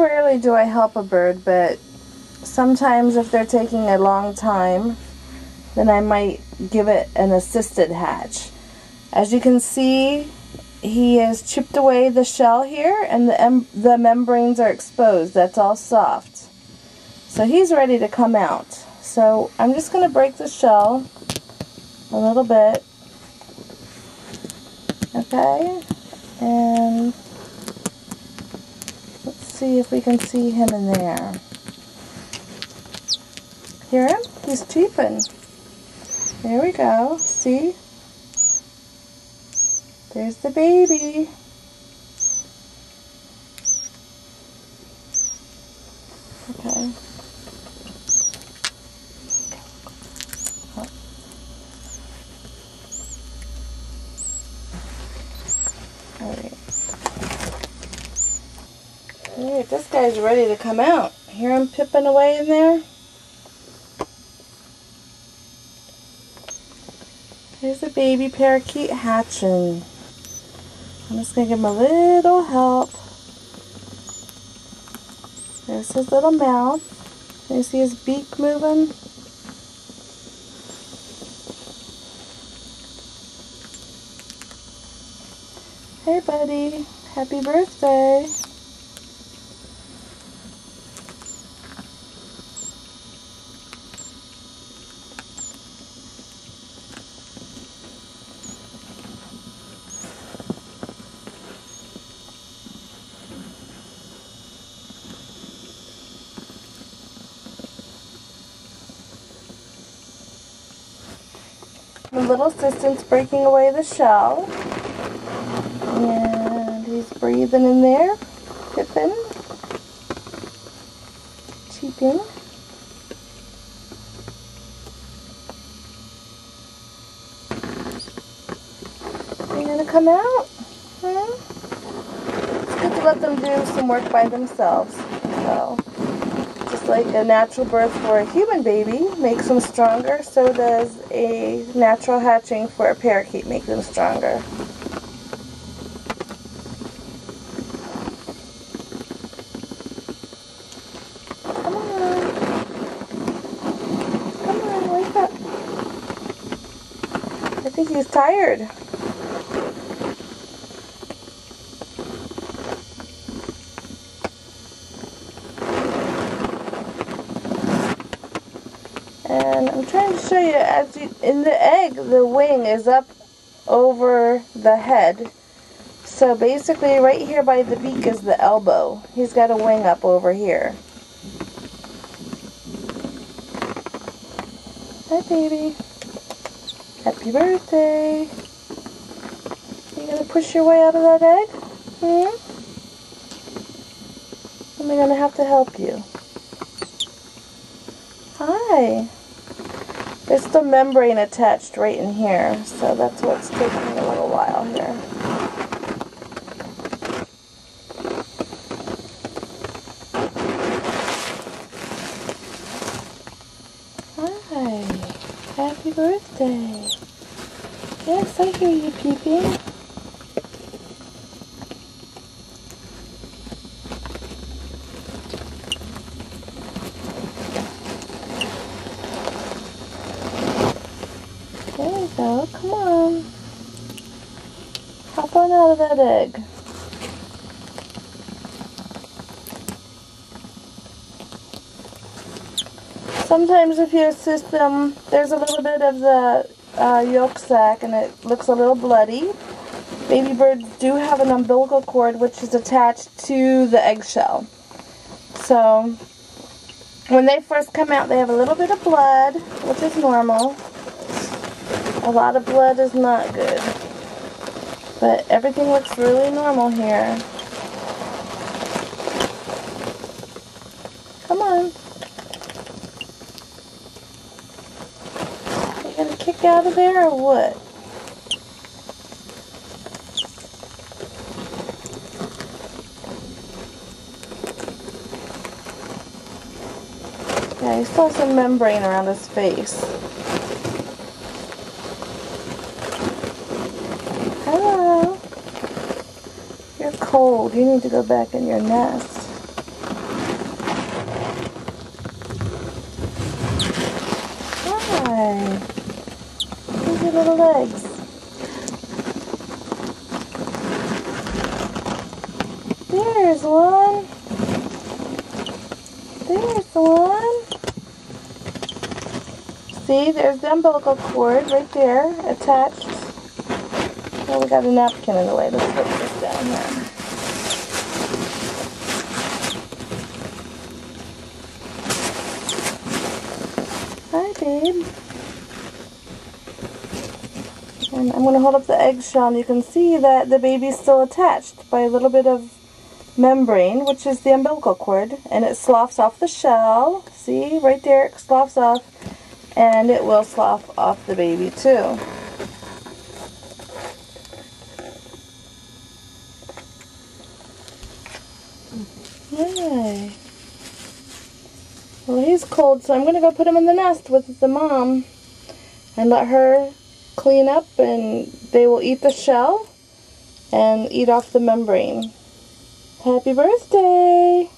rarely do I help a bird, but sometimes if they're taking a long time, then I might give it an assisted hatch. As you can see, he has chipped away the shell here, and the membranes are exposed. That's all soft. So he's ready to come out. So I'm just going to break the shell a little bit. Okay, and let's see if we can see him in there. Hear him? He's cheeping. There we go. See? There's the baby. Okay. Alright, this guy's ready to come out. Hear him pipping away in there? There's a baby parakeet hatching. I'm just going to give him a little help. There's his little mouth. Can you see his beak moving? Hey buddy, happy birthday. The little assistant's breaking away the shell, and he's breathing in there, pipping, cheeping. Are you gonna come out? Huh? It's good to let them do some work by themselves. So, just like a natural birth for a human baby makes them stronger, so does a natural hatching for a parakeet make them stronger. Come on. Come on, wake up. I think he's tired. And I'm trying to show you, in the egg, the wing is up over the head. So basically right here by the beak is the elbow. He's got a wing up over here. Hi baby. Happy birthday. You gonna push your way out of that egg? Am I gonna have to help you? Hi. There's the membrane attached right in here, so that's what's taking a little while here. Hi. Happy birthday. Yes, I hear you peeping. There we go, come on. Hop on out of that egg. Sometimes if you assist them, there's a little bit of the yolk sac and it looks a little bloody. Baby birds do have an umbilical cord which is attached to the eggshell. So when they first come out they have a little bit of blood, which is normal. A lot of blood is not good. But everything looks really normal here. Come on. Are you gonna kick out of there or what? Yeah, he still has some membrane around his face. Hello. You're cold. You need to go back in your nest. little legs. There's one. There's one. See, there's the umbilical cord right there attached. Oh, we got a napkin in the way. Let's put this down here. Hi, babe. And I'm going to hold up the eggshell, and you can see that the baby's still attached by a little bit of membrane, which is the umbilical cord, and it sloughs off the shell. See, right there, it sloughs off, and it will slough off the baby too. Yay. Well, he's cold, so I'm going to go put him in the nest with the mom and let her clean up, and they will eat the shell and eat off the membrane. Happy birthday!